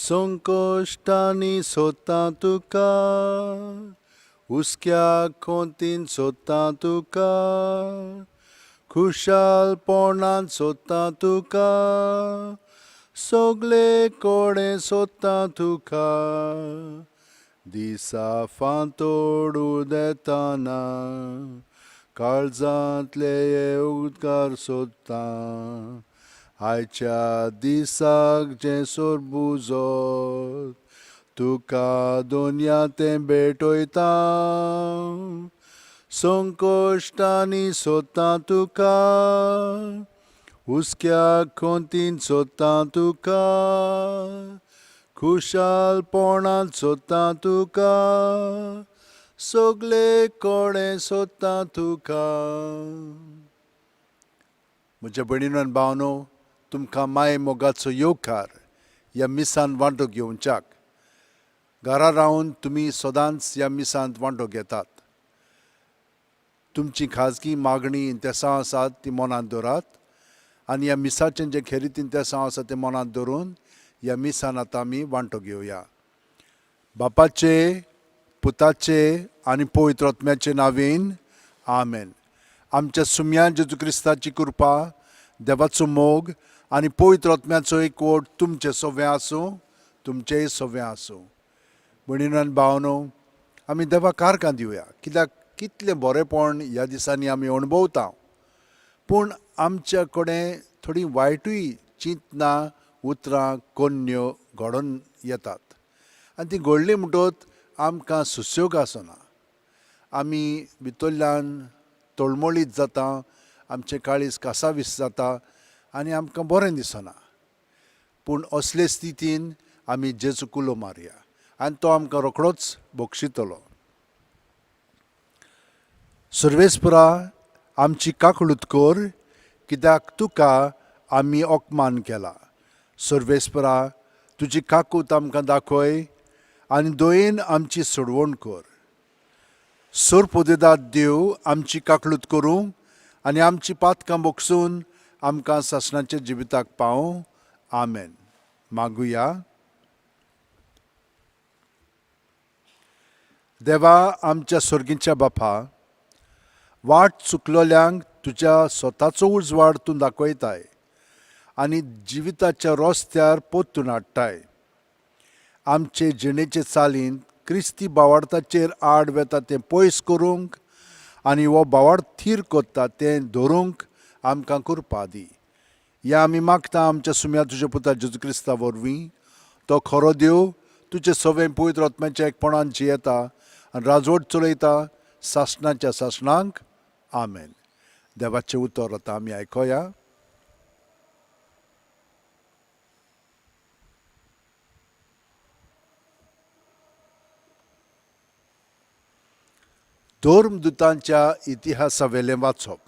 संकोष्टांनी सोदता तुका, हुस्क्या खोंतीन सोदता तुका, खुशालपणान सोदता तुका, सगळे कोडे सोदता तुका. दिसा फांतोड उदेताना काळजांतले उद्गार सोदता. आयच्या दिसाक जे सोरबुजोत तुका दोनया तें भेटयता. संकोश्टांनी सोदता तुका, हुस्क्या खोंतीन सोदता तुका, खुशालपणान सोदता तुका, सगळे कोडे सोदता तुका. म्हज्या भयणीनो आनी भावनो, तुमकां माये मोगाचो येवकार ह्या मिसान वांटो घेवच्याक. घरा रावन तुमी सदांच ह्या मिसांत वांटो घेतात. तुमची खाजगी मागणी इंतेसां आसात ती मनांत दवरात आनी ह्या मिसाचें जें खेरीत इंतेसां आसा तें मनांत दवरून ह्या मिसान आतां आमी वांटो घेवया. बापाचे, पुताचे आनी पवित्र आत्म्याचे नांवेन आमेन. आमच्या सुम्या जेजू क्रिस्ताची कृपा, देवाचो मोग आनी पवित्र आत्म्याचो एकवट तुमचे सगळे आसूं, तुमचेय सगळे आसूं. भयणीनो आनी भावनो, आमी देवाक कारकां दिवया, कित्याक कितलें बरेंपण ह्या दिसांनी आमी अणभवता. पूण आमच्या कडेन थोडी वायटूय चिंतना, उतरां, कन्यो घडोवन येतात आनी ती घडली म्हणटच आमकां सुशेग आसना. आमी भितरल्यान तळमळीत जाता, आमचें काळीज कासावीस जाता आनी आमकां बरें दिसना. पूण असले स्थितीन आमी जेजूक उलो मारया आनी तो आमकां रोखडोच बक्षितलो. सर्वेस्परा आमची काकळूत कर, कित्याक तुका आमी ओकमान केला. सर्वेस्परा तुजी काकूत आमकां दाखय आनी दयेन आमची सोडवण कर. सोरपोदेदाद देव आमची काकळूत करूं आनी आमची पातकां बोगसून आमकां सासणाच्या जिविताक पावूं. आमेन. मागुया. देवा आमच्या सर्गीच्या बापा, वाट चुकलोल्यांक तुज्या स्वताचो उजवाड तूं दाखयताय आनी जिविताच्या रस्त्यार पोत्तून हाडटाय. आमचे जिणेचे चालींत क्रिस्ती भावार्थाचेर आड वेता तें पयस करूंक आनी हो भावार्थ थीर कोत्ता तें धरूंक आमकां कृपा दी. ह्या आमी मागता आमच्या सुम्या तुज्या पुता जेजू क्रिस्ता वरवीं. तो खरो देव तुजे सवें पवित्र आत्म्याच्या एकपणान जियेता आनी राजवट चलयता सासणाच्या सासणांक. आमेन. देवाचें उतर आतां आमी आयकोया. धर्मदुतांच्या इतिहासावेलें वाचप.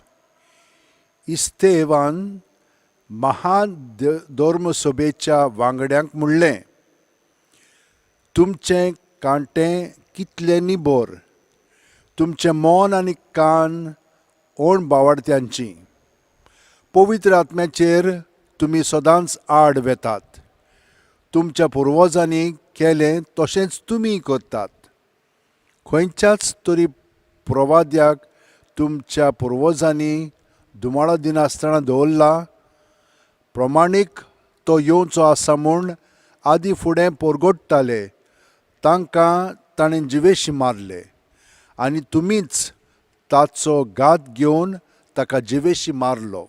इस्तेवान महान धर्मसभेच्या वांगड्यांक म्हणलें, तुमचें कांटें कितलें निबोर, तुमचें मन आनी कान ओण भावार्थ्यांची. पवित्र आत्म्याचेर तुमी सदांच आड वेतात. तुमच्या पुर्वजांनी केलें तशेंच तुमी करतात. खंयच्याच तरी प्रवाद्याक तुमच्या पुर्वजांनी दुमाळो दिनासतना दवरला. प्रमाणीक तो येवचो आसा म्हूण आदीं फुडें परगडटाले तांकां ताणें जिवेशी मारले आनी तुमीच ताचो घात घेवन ताका जिवेशी मारलो.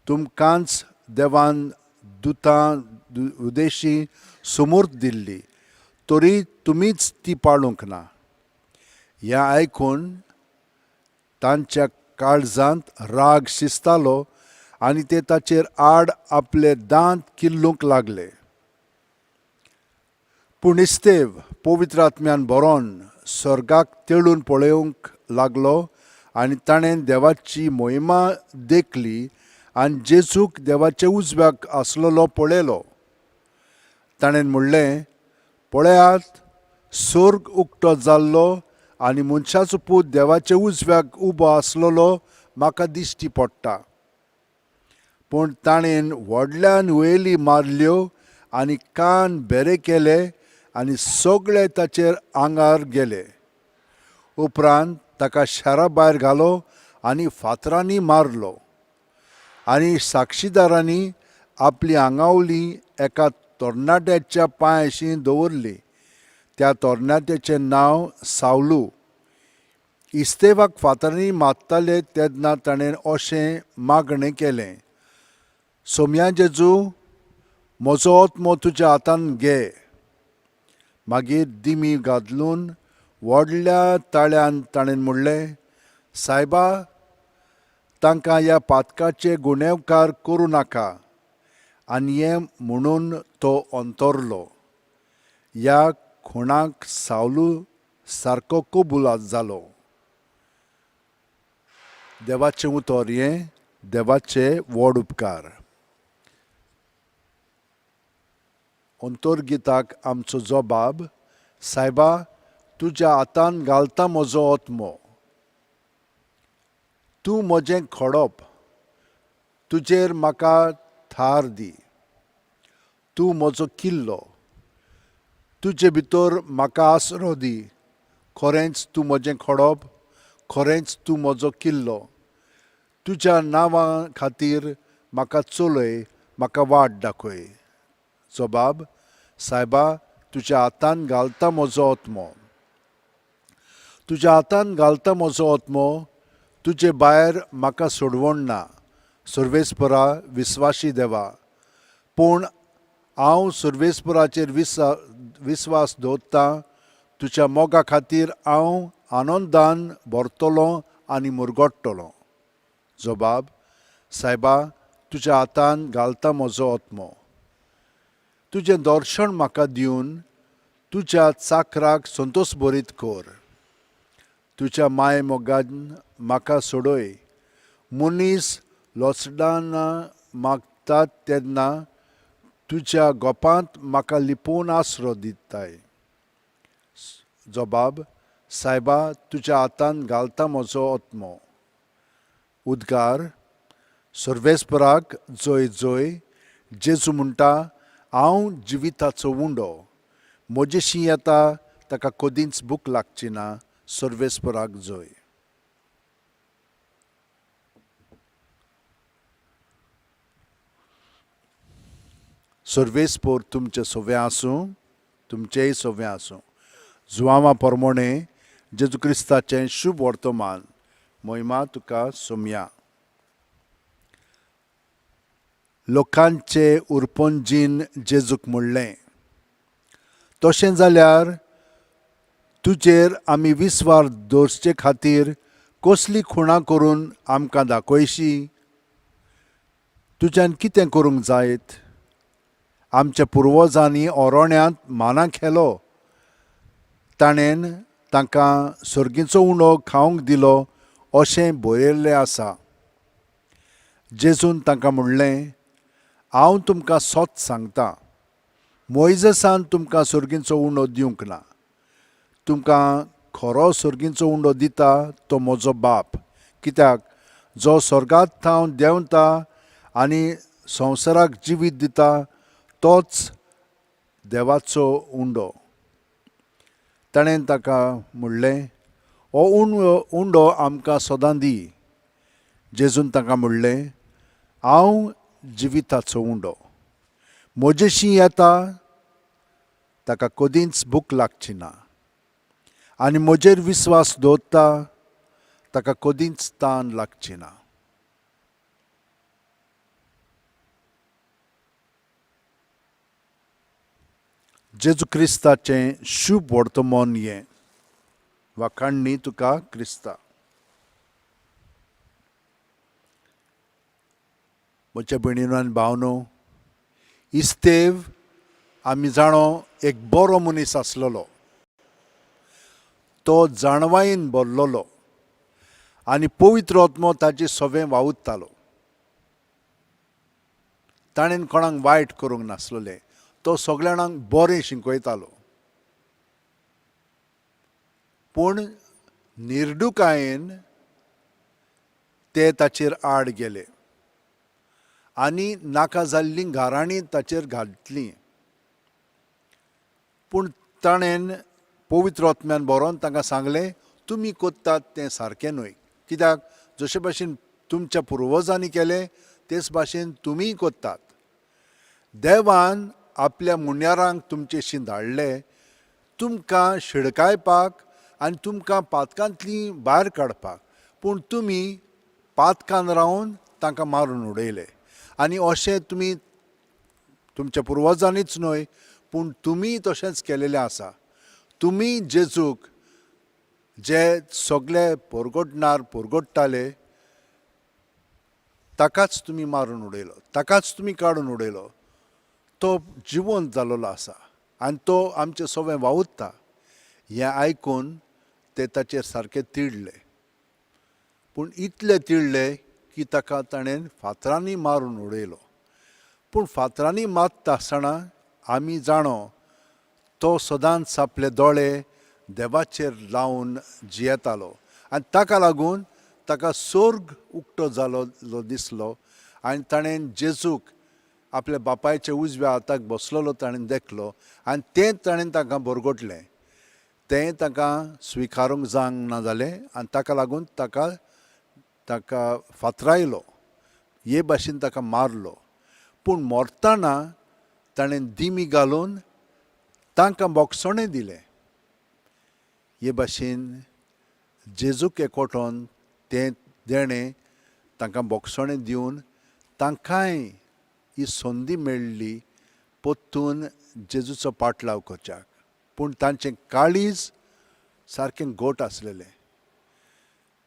तुमकांच देवान दुतां उदेशी सुमूर्त दिल्ली, तरी तुमीच ती पाळूंक ना. हें आयकून तांच्या काळजांत राग शिजतालो आनी ते ताचेर आड आपले दांत किल्लूंक लागले. पूण इस्तेव पवित्र आत्म्यान भरोन स्वर्गाक तेळून पळोवंक लागलो आनी ताणें देवाची मोहिमा देखली आनी जेजूक देवाचे उजव्याक आसलेलो पळयलो. ताणें म्हणलें, पळयात, स्वर्ग उक्तो जाल्लो आनी मनशाचो पूत देवाचे उजव्याक उबो आसलेलो म्हाका दिश्टी पडटा. पूण ताणेन व्हडल्यान हुयेली मारल्यो आनी कान बरे केले आनी सगळे ताचेर आंगार गेले. उपरांत ताका शारा भायर घालो आनी फातरांनी मारलो. आनी साक्षीदारांनी आपली आंगावली एका तरणाट्याच्या पांयाशी दवरली. त्या तरणाट्याचें नांव सावलू. इस्तेवाक फातरांनी मारताले तेन्ना ताणें अशें मागणें केलें, सोम्या जेजू, म्हजो आत्मो तुज्या हातान घे. मागीर दिमी घालून व्हडल्या ताळ्यान ताणें म्हणलें, सायबा, तांकां ह्या पातकाचे गुणेवकार करूं नाका. आनी हें म्हणून तो अंतरलो. ह्या खुणाक सावलू सारको कबूल जालो. देवाचें उतर हें, देवाचे व्हड उपकार. अंतरगिताक आमचो जबाब, सायबा, तुज्या हातान घालता म्हजो आत्मो. तूं म्हजें खडप, तुजेर म्हाका थार दी. तूं म्हजो किल्लो, तुजे भितर म्हाका आसरो दी. खरेंच तूं म्हजें खडप, खरेंच तूं म्हजो किल्लो. तुज्या नांवा खातीर म्हाका चलय, म्हाका वाट दाखय. जबाब, सायबा, तुज्या हातान घालता म्हजो आत्मो. तुज्या हातान घालता म्हजो आत्मो. तुजे भायर म्हाका सोडवण ना, सर्वेस्परा विस्वासी देवा. पूण हांव सर्वेस्पराचेर विस्वास दवरतां. तुज्या मोगा खातीर हांव आनंदान भरतलों आनी मुरगोडटलों. जबाब, सायबा, तुज्या हातान घालता म्हजो आत्मो. तुजें दर्शन म्हाका दिवन तुज्या चाकराक संतोश भरीत कर. तुज्या माय मोगान म्हाका सोडय. मनीस लोचडाना मागतात तेन्ना तुज्या गोपांत म्हाका लिपोवन आसरो दिताय. जबाब, सायबा, तुज्या हातान घालता म्हजो आत्मो. उद्गार, सर्वेस्पराक जय जय. जेजू म्हणटा, हांव जिविताचो उंडो. म्हजेशी येता ताका कदींच भूक लागची ना. सर्वेस्पराक जय. सर्वेस्पर तुमचे सोवे आसूं, तुमचेय सोवे आसूं. जुवांवा प्रमाणे जेजू क्रिस्ताचें शुभ वर्तमान. महिमा तुका सोम्या. लोकांचे उरपंजीन जेजूक म्हणलें, तशें जाल्यार तुजेर आमी विस्वास दवरचे खातीर कसली खुणां करून आमकां दाखयशी. तुज्यान कितें करूंक जायत? आमच्या पुर्वजांनी ओरोण्यांत माना खेलो. ताणें तांकां सर्गीचो उंडो खावंक दिलो अशें बरयल्लें आसा. जेजून तांकां म्हणलें, हांव तुमकां सोत सांगतां, मोइजेसान तुमकां सर्गीचो उंडो दिवंक ना. तुमकां खरो सर्गीचो उंडो दिता तो म्हजो बाप. कित्याक जो स्वर्गांत थांव देंवता आनी संवसाराक जिवीत दिता तोच देवाचो उंडो. ताणें ताका म्हणलें, हो उंडो आमकां सदां दी. जेजून ताका म्हणलें, हांव जिविताचो उंडो. म्हजेशी येता ताका कदींच भूक लागची ना. आनी म्हजेर विस्वास दवरता ताका कदींच तान लागची ना. जेजू क्रिस्ताचें शुभ वर्तमान हें. वाखाणणी तुका क्रिस्ता. म्हज्या भयणीनो आनी भावनो, इस्तेव आमी जाणो एक बरो मनीस आसलेलो. तो जाणवायेन भरलेलो आनी पवित्र आत्मो ताचे सवें वावुरतालो. ताणें कोणाक वायट करूंक नासलेलें. तो सगळ्या जाणांक बरें शिकयतालो. पूण निर्डुकायेन ते ताचेर आड गेले आनी नाका जाल्लीं घाराणी ताचेर घातलीं. पूण ताणें पवित्र आत्म्यान बरोवन तांकां सांगलें तुमी कोत्तात तें सारकें न्हय. कित्याक जशे भाशेन तुमच्या पुर्वजांनी केलें तेच भाशेन तुमीय कोत्तात. देवान आपल्या मुण्यारांक तुमचेशी धाडले तुमकां शिडकायपाक आनी तुमकां पातकांतली भायर काडपाक, पूण तुमी पातकान रावन तांकां मारून उडयले. आनी अशें तुमी तुमच्या पुर्वजांनीच न्हय पूण तुमी तशेंच केलेलें आसा. तुमी जेजूक जे सगळे पोरगोडटाले ताकाच तुमी मारून उडयलो, ताकाच तुमी काडून उडयलो. तो जिवंत जाल्लो आसा आनी तो आमचें सगळें वावुरता. हें आयकून ते ताचेर सारके तिडले, पूण इतले तिडले की ताका ताणें फातरांनी मारून उडयलो. पूण फातरांनी मारता आसतना आमी जाणो तो सदांच आपले दोळे देवाचेर लावन जियेतालो आनी ताका लागून ताका स्वर्ग उक्तो जालो दिसलो आनी ताणें जेजूक आपल्या बापायच्या उजव्या हाताक बसलेलो ताणें देखलो आनी तें ताणें ताका भरगोटलें. तें ताका स्विकारूंक जावंक ना जालें आनी ताका लागून ताका फातरायलो, हे भाशेन ताका मारलो. पूण मरतना ताणें दिमी घालून तांकां बोगसणें दिलें. हे भाशेन जेजूक एकवटोन तें देणें तांकां बोगसणें दिवन तांकांय ही संदी मेळ्ळी परतून जेजूचो पाटलाव करच्याक. पूण तांचें काळीज सारकें गोट आसलेलें,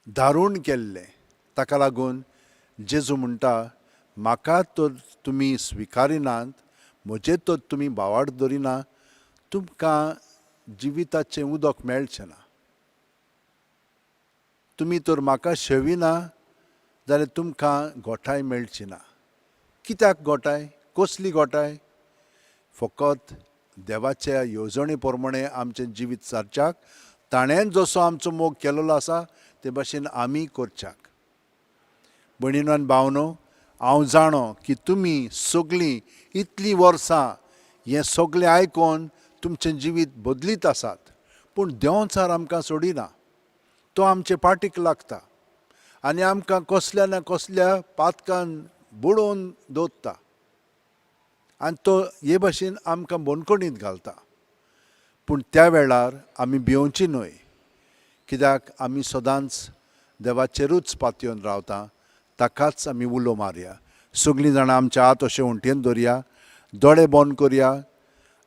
दारूण केल्लें. ताका लागून जेजू म्हणटा म्हाका तर तुमी स्विकारिनात, म्हजें तर तुमी भावार्थ धरिना, तुमकां जिविताचें उदक मेळचें ना. तुमी तर म्हाका शेविना जाल्यार तुमकां गोठाय मेळची ना. कित्याक गोठाय? कसली गोठाय? फकत देवाच्या येवजणे प्रमाणे आमचें जिवीत सारच्याक ताणें जसो आमचो मोग केलेलो आसा ते भाशेन आमी करच्याक. भयणीनो आनी भावनो, हांव जाणो की तुमी सगळीं इतलीं वर्सां हें सगळें आयकून तुमचें जिवीत बदलीत आसात, पूण देंवचार आमकां सोडिना. तो आमचे पाटीक लागता आनी आमकां कसल्या ना कसल्या पातकान बुडोवन दवरता आनी तो हे भाशेन आमकां बोनकोणींत घालता. पूण त्या वेळार आमी भिवची न्हय, कित्याक आमी सदांच देवाचेरूच पातयेवन रावता. ताकाच आमी उलो मारया. सगळीं जाणां आमच्या हात अशें वणटीन दवरया, दोळे बंद करया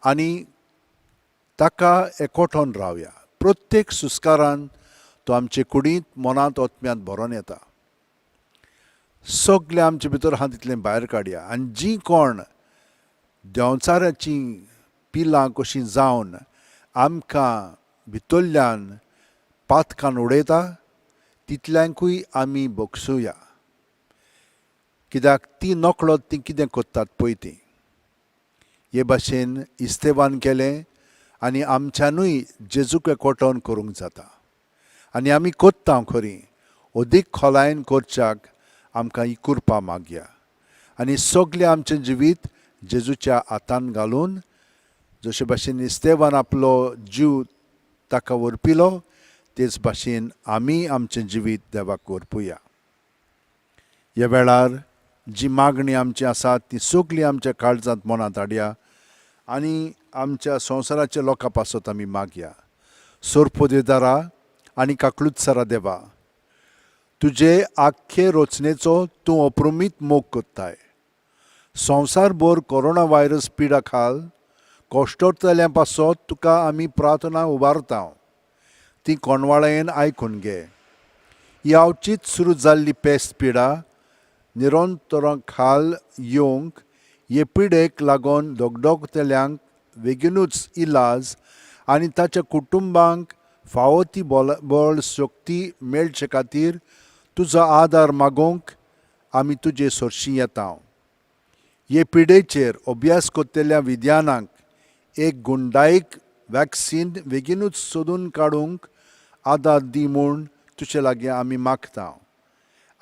आनी ताका एकवटोन रावया. प्रत्येक सुस्कारान तो आमचे कुडींत मनांत आत्म्यांत भरोन येता. सगळे आमचे भितर आहा तितलें भायर काडया आनी जीं कोण देंवचाराचीं पिलां कशीं जावन आमकां भितरल्यान पातकान उडयता तितल्यांकूय आमी बोगसुया. कित्याक ती नकळत ती कितें कोत्तात पळय ती. हे भाशेन इस्तेवान केलें आनी आमच्यानूय जेजूक एकवटोन करूंक जाता. आनी आमी कोत्ता खरीं, अदीक खोलायेन करच्याक आमकां ही कृपा मागया. आनी सगळें आमचें जिवीत जेजूच्या हातान घालून जशे भाशेन इस्तेवान आपलो जीव ताका व्हरपिलो तेच भाशेन आमी आमचें जिवीत देवाक व्हरपुया. ह्या वेळार जी मागणी आमची आसा ती सगळी आमच्या काळजांत मनांत हाडया आनी आमच्या संवसाराच्या लोकां पासत आमी मागया. सोरपोदेदारा आनी काकलुत्सरा देवा, तुजे आख्खे रचनेचो तूं अप्रमीत मोग कोत्ताय. संवसारभर कोरोना व्हायरस पिडा खाल कोश्टोतल्यां पासत तुका आमी प्रार्थना उबारता. ती कोणवाळेन आयकून घे. ही आवचीत सुरू जाल्ली पेस्त पिडा निरंतर खाल येवंक, हे पिडेक लागून दोगदोगतेल्यांक बेगीनूच इलाज आनी ताच्या कुटुंबांक फावो ती बळ शक्ती मेळचे खातीर तुजो आदार मागोवंक आमी तुजे सोरशीं येता. हे पिडेचेर अभ्यास कोत्तेल्या विद्यानांक एक गुंडाईक वॅक्सीन बेगीनूच सोदून काडूंक आदार दी म्हूण तुजे लागीं आमी मागता.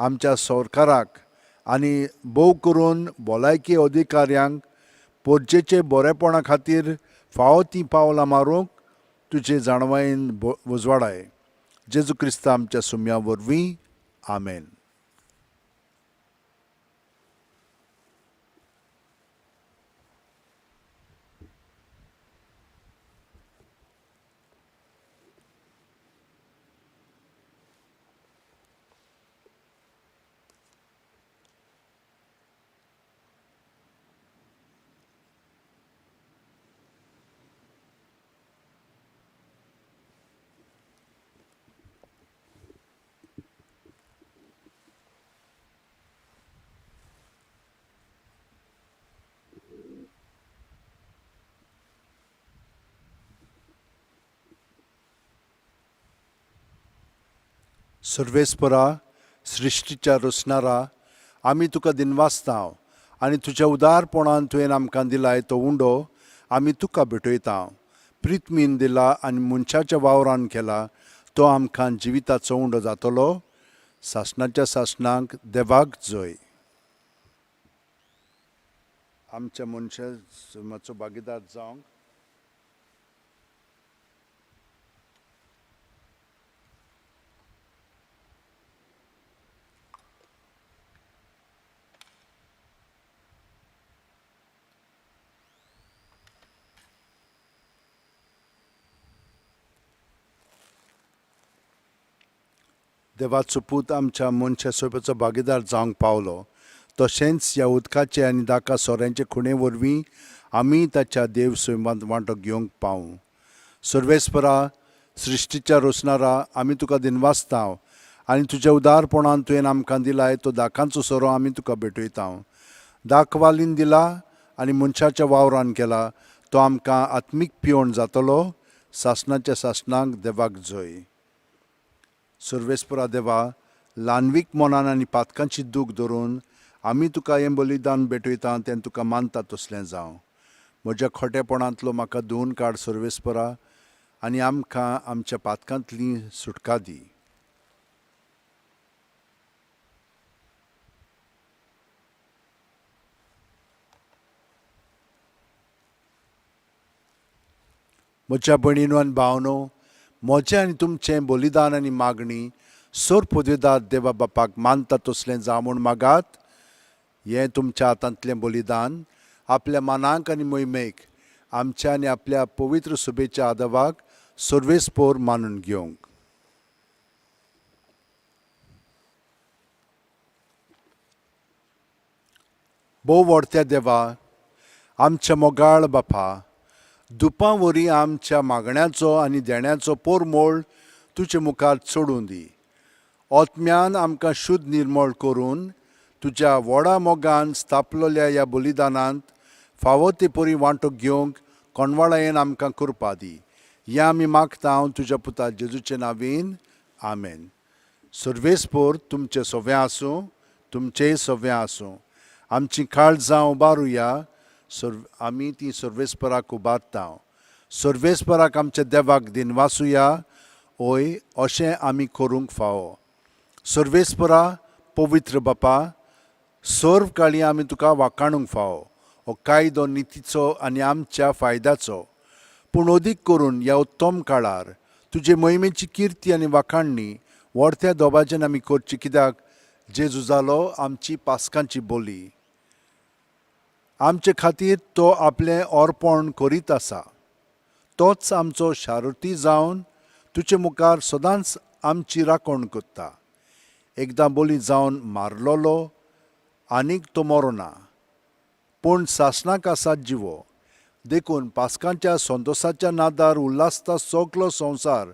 आमच्या सरकाराक आनी भोव करून भलायकी अधिकाऱ्यांक पोरजेचे बरेपणा खातीर फावो ती पावलां मारूंक तुजे जाणवायेन उजवाडाय. जेजू क्रिस्त आमच्या सुम्या वरवीं. आमेन. सर्वेस्परा, सृश्टीच्या रचणारा, आमी तुका दिनवासतांव आनी तुज्या उदारपणान तुवें आमकां दिलाय तो उंडो आमी तुका भेटयतांव. प्रितमीन दिला आनी मनशाच्या वावरान केला तो आमकां जिविताचो उंडो जातलो. सासणाच्या सासणांक देवाक जय. आमच्या मनशाचो भागीदार जावंक देवाचो पूत आमच्या मनशा सोबतचो भागीदार जावंक पावलो. तशेंच ह्या उदकाचे आनी दाका सोऱ्यांचे खुणे वरवीं आमी ताच्या देव सैमांत वांटो घेवंक पावूं. सर्वेस्परा, सृश्टीच्या रचणारा, आमी तुका दिनवासतांव आनी तुज्या उदारपणान तुवें आमकां दिलाय तो दाकांचो सोरो आमी तुका भेटयतांव. दाखवालीन दिला आनी मनशाच्या वावरान केला तो आमकां आत्मीक पिवण जातलो. सासणाच्या सासणांक देवाक जय. सर्वेस्परा देवा, ल्हानवीक मनान आनी पातकांची दूख धरून आमी तुका हें बलिदान भेटयता तें तुका मानता तसलें जावं. म्हज्या खोटेपणांतलो म्हाका धुवन काड सर्वेस्परा आनी आमकां आमच्या पातकांतली सुटका दी. म्हज्या भयणीनो आनी भावनो, म्हजें आनी तुमचें बलिदान आनी मागणी सोर पदवेदार देवा बापाक मानता तसलें जावं म्हूण मागात. हें तुमच्या हातांतलें बलिदान आपल्या मानाक आनी मोहिमेक आमच्या आनी आपल्या पवित्र सुबेच्या आदवाक सर्वेस्पोर मानून घेवंक. भोव व्हडत्या देवा, आमच्या मोगाळ बापा, दुपां वरी आमच्या मागण्याचो आनी देण्याचो पोरमोळ तुजे मुखार चडूं दी. ओतम्यान आमकां शुद्ध निर्मळ करून तुज्या व्हडा मोगान स्थापलेल्या ह्या बलिदानांत फावो ते परी वांटो घेवंक कोणवाळायेन आमकां करपा दी. हें आमी मागता तुज्या पुता जेजूचे नांवेन. आमेन. सर्वेस्पोर तुमचें सवें आसूं, तुमचेंय सवें आसूं. आमची काळजां उबारुया. आमी ती सर्वेस्पराक उबारता. सर्वेस्पराक आमच्या देवाक दिनवासुया. ओय, अशें आमी करूंक फावो. सर्वेस्परा, पवित्र बापा, सर्व काळी आमी तुका वाखाणूंक फावो. हो कायदो नितीचो आनी आमच्या फायद्याचो. पूण अदीक करून ह्या उत्तम काळार तुजे मोहिमेची किर्ती आनी वाखाणणी व्हडत्या दोबाज्यान आमी करची, कित्याक जेजू जालो आमची पासकांची बोली. आमचे खातीर तो आपलें अर्पण करीत आसा. तोच आमचो शारुती जावन तुजे मुखार सदांच आमची राखण करता. एकदां बोली जावन मारलोलो आनीक तो मरोना, पूण सासणाक आसा जिवो. देखून पासकांच्या संतोसाच्या नादार उल्हासता सगलो संवसार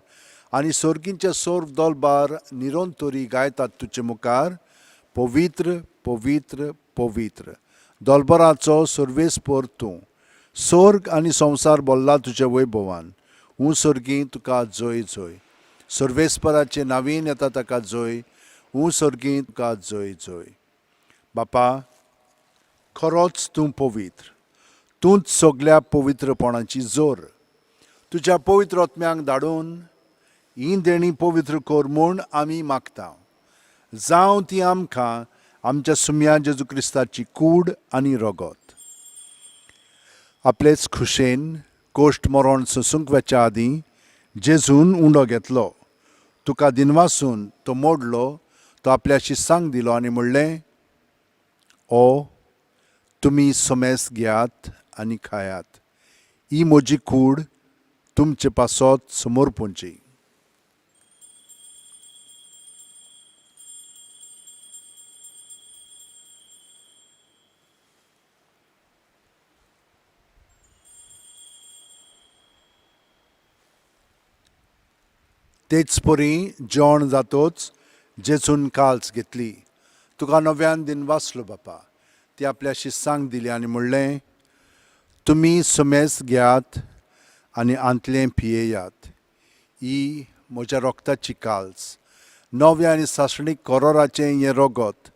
आनी सर्गींचे सर्व दोलबार निरोंतरी गायतात तुजे मुखार, पवित्र पवित्र पवित्र. दोलबराचो सर्वेस्पोर तूं. सर्ग आनी संवसार बोल्ला तुज्या वैभवान. हूं सर्गी तुका जय जय. सर्वेस्पराचे नांवीन येता ताका जय. हूं सर्गी तुका जय जय. बापा, खरोच तूं पवित्र. तूंच सगल्या पवित्रपणाची जोर. तुज्या पवित्र आत्म्यांक धाडून ही देणी पवित्र कर म्हूण आमी मागता. जावं ती आमकां आमच्या सुम्या जेजू क्रिस्ताची कूड आनी रगत. आपलेच खुशेन कोश्ट मरोण सुसूंक वेच्या आदीं जेजून उंडो घेतलो. तुका दिनवासून तो मोडलो. तो आपल्या शिस्सांक दिलो आनी म्हणलें, ओ तुमी सोमेस घेयात आनी खायात. ही म्हजी कूड तुमचे पासत समोर पोंची. तेच परी जेवण जातोच जेजून काल्स घेतली. तुका नव्यान दिनवासलो बापा. ती आपल्या शिस्सांक दिली आनी म्हणलें, तुमी सोमेस घेयात आनी आंतलें पियेयात. ही म्हज्या रोगताची काल्स. नव्या आनी सासणीक कोरोराचें हें रगत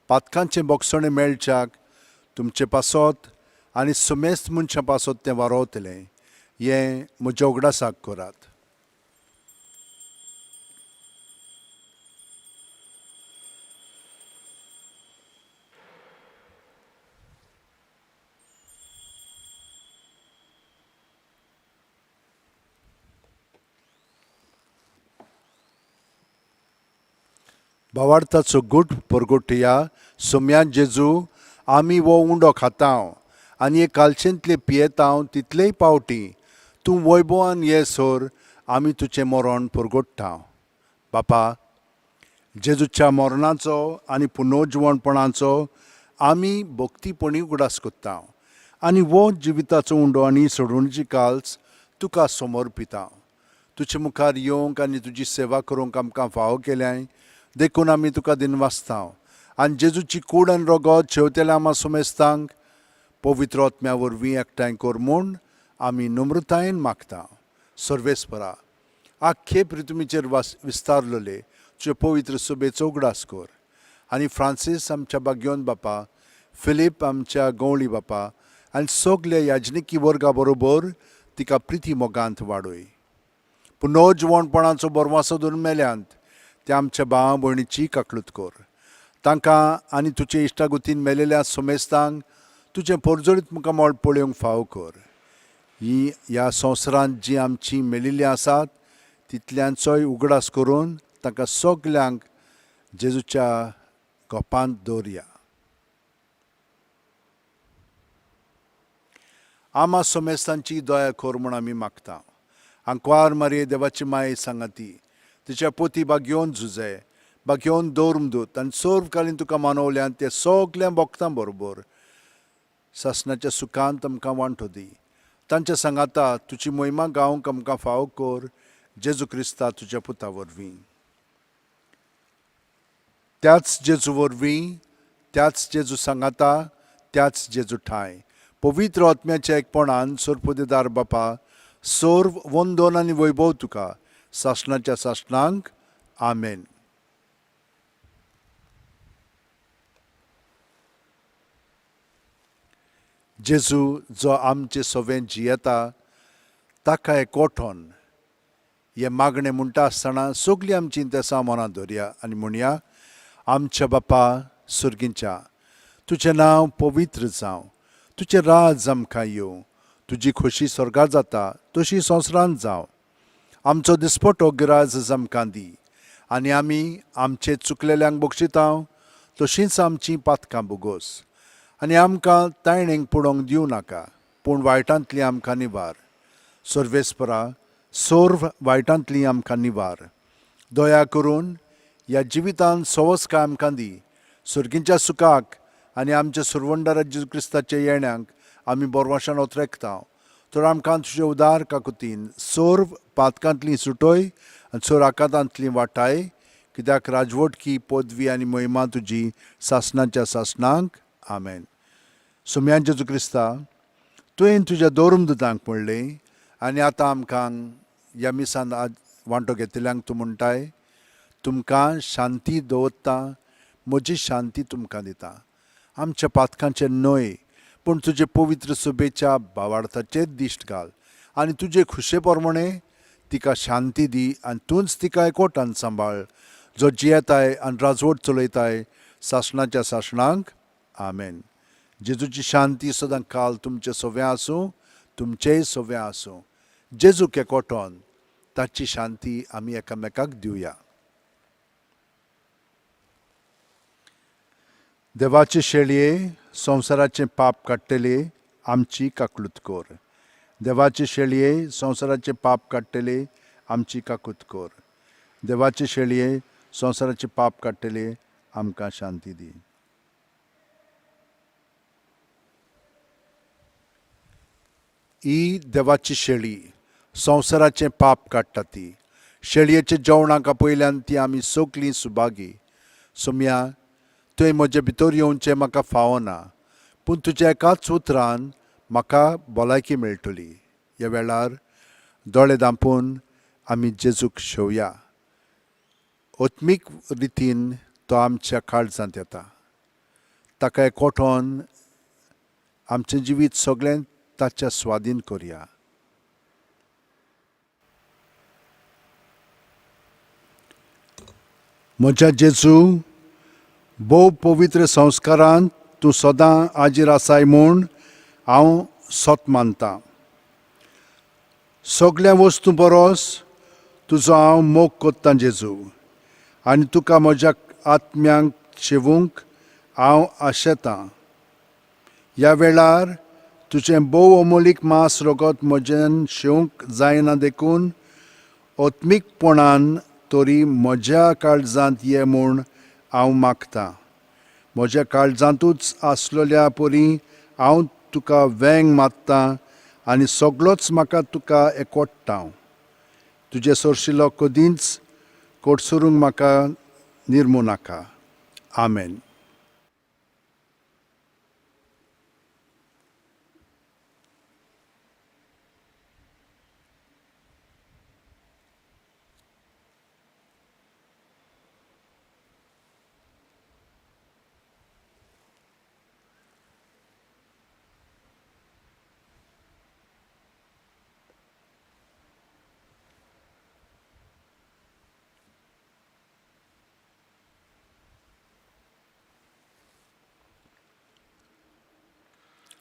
पातकांचें बोगसणें मेळच्याक तुमचे पासत आनी सोमेस्त मनशां पासत तें वारोवतलें. हें म्हज्या उगडासाक करात. भावार्थाचो गूट परगोटिया. सोम्यान जेजू, आमी हो उंडो खातांव आनी हे कालचेंतले पियेतांव तितलेय पावटी तूं वैभवान येसोर आमी तुजें मरण परगोडटांव. बापा, जेजूच्या मरणाचो आनी पुनर्जीवणपणाचो आमी भक्तीपणी उगडास कोत्तांव आनी हो जिविताचो उंडो आनी सोडूणची काल्स तुका समर्पितांव. तुजे मुखार येवंक आनी तुजी सेवा करूंक आमकां फावो केल्याय देखून आमी तुका दिनवासतांव. आनी जेजूची कूड आनी रगत शेवतेल्या आमा सोमेस्तांक पवित्र आत्म्या वरवीं एकठांय कर म्हूण आमी नम्रतायेन मागता. सर्वेस्परा, आख्खे पृथ्वीचेर विस्तारलेले तुजे पवित्र सुबेचो उगडास कर. आनी फ्रांसीस आमच्या बाग्योन बापा, फिलीप आमच्या गवळी बापा आनी सगल्या याजनिकी वर्गा बरोबर तिका प्रिती मोगांत वाडय. पुनर्जीवणपणाचो बरवासो धरून मेल्यांत त्या आमच्या भावा भयणीची काकलूत कर. तांकां आनी तुजे इश्टागुतीन मेलेल्या सोमेस्तांक तुजें परजळीत मुखार मोळ पळोवंक फावो कर. ही ह्या संवसारांत जी आमची मेलिल्लीं आसात तितल्यांचोय उगडास करून तांकां सगल्यांक जेजूच्या गोपांत दवरया. आमा सोमेस्तांची दया कर म्हूण आमी मागता. आंकवार मारये देवाची माय सांगाती, तिच्या पोती बागेवन झुजे, बागेवन दौरमदूत आनी सर्वकालीन तुका मानवल्यान ते सगल्या भक्तां बरोबर सासणाच्या सुखांत आमकां वांटो दी. तांच्या सांगाता तुजी महिमा गावंक आमकां फावो कर. जेजू क्रिस्ता तुज्या पुता वरवीं. त्याच जेजू वरवीं, त्याच जेजू सांगाता, त्याच जेजू ठाय पवित्र आत्म्याच्या एकपणान सोरपुदेदार बापा, सर्व वंदन आनी वैभव तुका सासणाच्या सासणांक. आमेन. जेजू जो आमचे सोवेन जियेता ताका एकवठोन हे मागणें म्हणटा आसतना सगलीं आमची इंतेसां मनांत दवरया आनी म्हणया, आमच्या बापा सुर्गींच्या, तुजें नांव पवित्र जावं, तुजें राज आमकां येवं, तुजी खोशी स्वर्गांत जाता तशी संवसारांत जावं. आमचो दिसपटो गिराज आमकां दी आनी आमी आमचे चुकलेल्यांक बक्षितांव तशींच आमचीं पातकां बुगोस. आनी आमकां तायणेक पडोवंक दिवं नाका, पूण वायटांतलीं आमकां निवार. सर्वेस्परा, सर्व वायटांतलीं आमकां निवार. दया करून ह्या जिवितांत सवस्काय आमकां दी. सुर्गींच्या सुखाक आनी आमच्या सुरवंडा जेजू क्रिस्ताच्या येण्याक आमी बोरवाशान ओतरेकतांव. तर आमकां तुजे उदार काकुतीन सर्व पातकांतलीं सुटोय आनी सर आकांतांतलीं वाटाय, कित्याक राजवटकी पदवी आनी महिमा तुजी सासणाच्या सासणांक. आमेन. सोम्यान जेजू क्रिस्ता, तुवें तुज्या दौरमदूतांक म्हणलें आनी आतां आमकां ह्या मिसान आज वांटो घेतिल्ल्यांक तूं म्हणटाय, तुमकां शांती दवरता, म्हजी शांती तुमकां दिता. आमच्या पातकांचें न्हय, पूण तुजे पवित्र सुबेच्या भावार्थाचेर दिश्ट घाल आनी तुजे खुशे प्रमाणे तिका शांती दी आनी तूंच तिका एकवटान सांबाळ, जो जियेताय आनी राजवट चलयताय सासणाच्या सासणांक. आमेन. जेजूची शांती सदां काल तुमचे सव्या आसूं. तुमचेय सोबे आसूं. जेजूक एकवटोन ताची शांती आमी एकामेकाक दिवया. देवाचे शेळये, संवसाराचें पाप काडटले आमची काकूट कोर. देवाचे शेळये, संवसाराचें पाप काडटले आमची काकूट कोर. देवाचे शेळये, संवसाराचें पाप काडटले आमकां शांती दी. ही देवाची शेळी संवसाराचें पाप काडटा ती. शेळयेच्या जेवणाक पयल्यान ती आमी सगलीं सुभागी. सुम्या, तुवें म्हजे भितर येवचें म्हाका फावना, पूण तुज्या एकाच उतरान म्हाका भलायकी मेळटली. ह्या वेळार दोळे धांपून आमी जेजूक शेवया. ओत्मीक रितीन तो आमच्या काळजांत येता. ताका एकवटोन आमचें जिवीत सगळें ताच्या स्वाधीन करुया. म्हज्या जेजू, भोव पवित्र संस्कारांत तूं सदां हाजीर आसाय म्हूण हांव सोत मानतां. सगळ्या वस्तू परस तुजो हांव मोग कोत्तां जेजू, आनी तुका म्हज्या आत्म्यांक शेवूंक हांव आशेतां. ह्या वेळार तुजें भोव अमोलीक मांस रगत म्हज्यान शेवंक जायना देखून ओत्मीकपणान तरी म्हज्या काळजांत ये म्हूण हांव मागतां. म्हज्या काळजांतूच आसलेल्या परी हांव तुका वेंग मात्तां आनी सगळोच म्हाका तुका एकवटटा. तुजे सोरशिल्लो कदींच कोडसरूंक म्हाका निर्मू नाका. आमेन.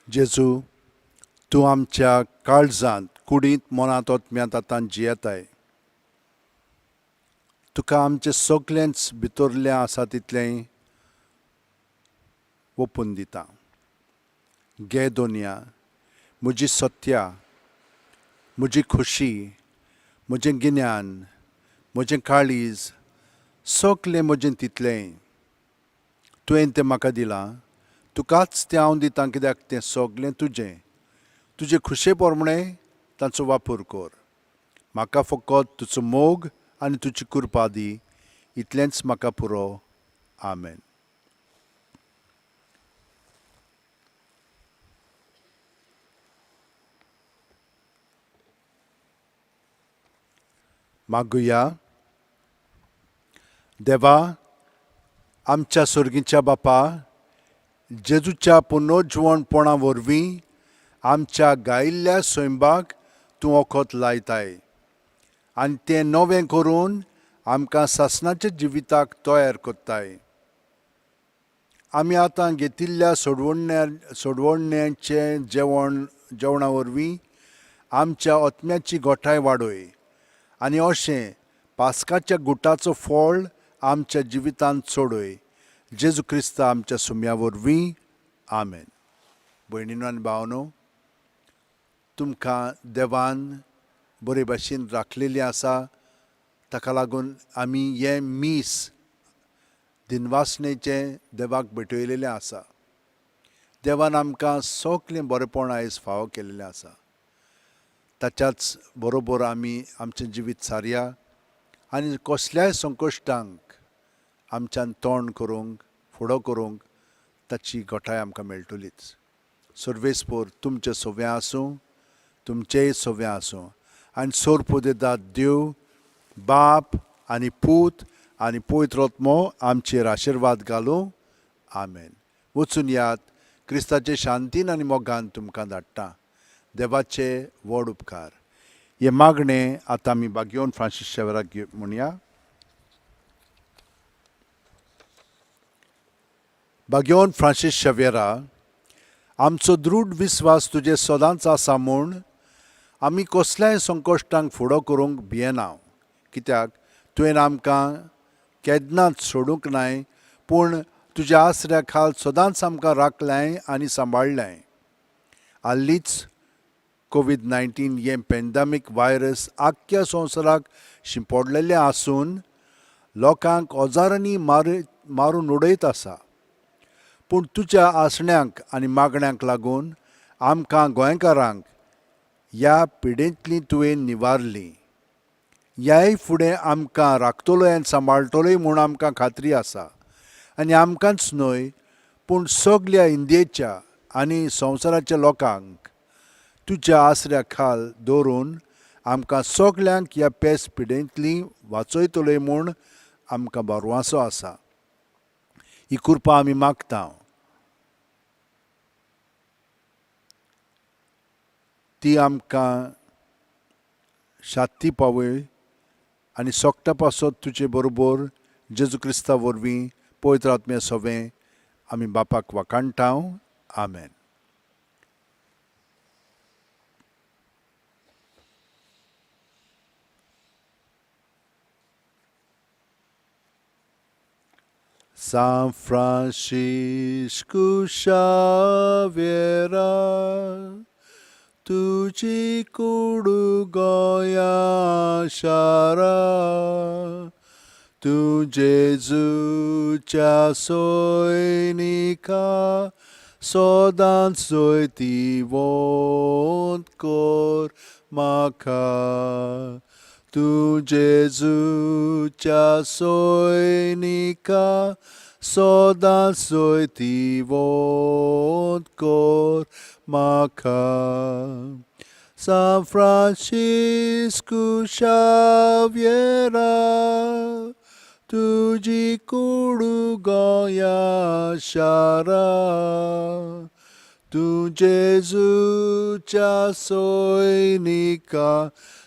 जेजू, तूं आमच्या काळजांत, कुडींत, मनांत, ओतम्यांत आतां जियेताय. तुका आमचें सगळेंच भितरलें आसा तितलें ओपून दिता. घे दोनया, म्हजी सत्या, म्हजी खुशी, म्हजें गिन्यान, म्हजें काळीज, सगळें म्हजें तितलें तुवें तें म्हाका दिलां. तुकाच तें हांव दितां कित्याक तें सगळें तुजें. तुजे खुशे पोरमणें ताचो वापर कर. म्हाका फकत तुजो मोग आनी तुजी कृपा दी. इतलेंच म्हाका पुरो. आमेन. मागुया. देवा, आमच्या सुर्गीच्या बापा, जेजूच्या पुनर्जीवनपणा वरवीं आमच्या गायिल्ल्या स्वयंबाक तूं वखद लायताय आनी तें नवें करून आमकां सासणाच्या जिविताक तयार कोत्ताय. आमी आतां घेतिल्ल्या सोडवणेचें जेवणा वरवीं आमच्या ओतम्याची गोठाय वाडय आनी अशें पास्काच्या गुटाचो फळ आमच्या जिवितांत सोडय. जेजू क्रिस्त आमच्या सुम्या वरवीं. आमेन. भयणीनो आनी भावनो, तुमकां देवान बरे भाशेन राखलेलीं आसा. ताका लागून आमी हें मीस दिनवासनेचें देवाक भेटयलेलें आसा. देवान आमकां सगळें बरेंपण आयज फावो केलेलें आसा. ताच्याच बरोबर आमी आमचें जिवीत सारया आनी कसल्याय संकश्टांक आमच्यान तोंड करूंक, फुडो करूंक ताची गोठाय आमकां मेळटलीच. सर्वेस्पोर तुमचें सोबें आसूं, तुमचेय सोबें आसूं. आनी सोर पुदेदाद देव, बाप आनी पूत आनी पवित्र आत्मो आमचेर आशिर्वाद घालूं. आमेन. वचून यात. क्रिस्ताचे शांतीन आनी मोगान तुमकां धाडटा. देवाचे व्हड उपकार. हे मागणें आतां आमी बागयोन फ्रांसीस शेवेराक म्हणया. बागयोन फ्रांसीस शेवेरा, आमचो दृढ विस्वास तुजे सदांच आसा म्हूण आमी कसल्याय संकश्टांक फुडो करूंक भियेना, कित्याक तुवें आमकां केन्नाच सोडूंक नाय, पूण तुज्या आसऱ्या खाल सदांच आमकां राखल्याय आनी सांबाळल्याय. हाल्लींच कोवीड-19 हें पॅन्डेमीक वायरस आख्ख्या संवसाराक शिंपडलेलें आसून लोकांक ओजारांनी मारून उडयत आसा. पूण तुज्या आसण्यांक आनी मागण्यांक लागून आमकां गोंयकारांक ह्या पिडेंतलीं तुवें निवारलीं. ह्याय फुडें आमकां राखतलोय आनी सांबाळटलोय म्हूण आमकां खात्री आसा. आनी आमकांच न्हय, पूण सगल्या इंडियेच्या आनी संवसाराच्या लोकांक तुज्या आसऱ्या खाल दवरून आमकां सगल्यांक ह्या पेस पिडेंतलीं वाचयतलोय म्हूण आमकां भरवंसो आसा. ही कृपा आमी मागता. ती आमकां शांती पावय आनी सोगटा पासत तुजे बरोबर जेजू क्रिस्ता वरवीं पवित्र आत्म्या सवें आमी बापाक वाखाणटाव. आमेन. San Francisco Xaviera, tuji kudu goya shara, tu Jesu cha soinika, sodan soiti vont kor maka. Tu Jesu cha soinika, sodan soiti vont kor maka. San Francisco Xaviera, tuji kudu goya shara, tu Jesu cha soinika,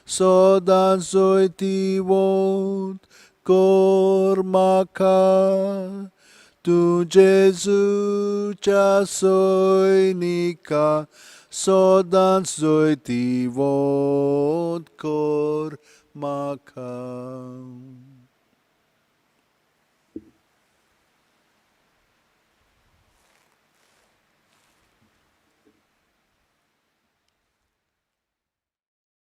sodan soiti vont kor maka. Tu Jesu cha soinika, sodan soiti vont kor maka.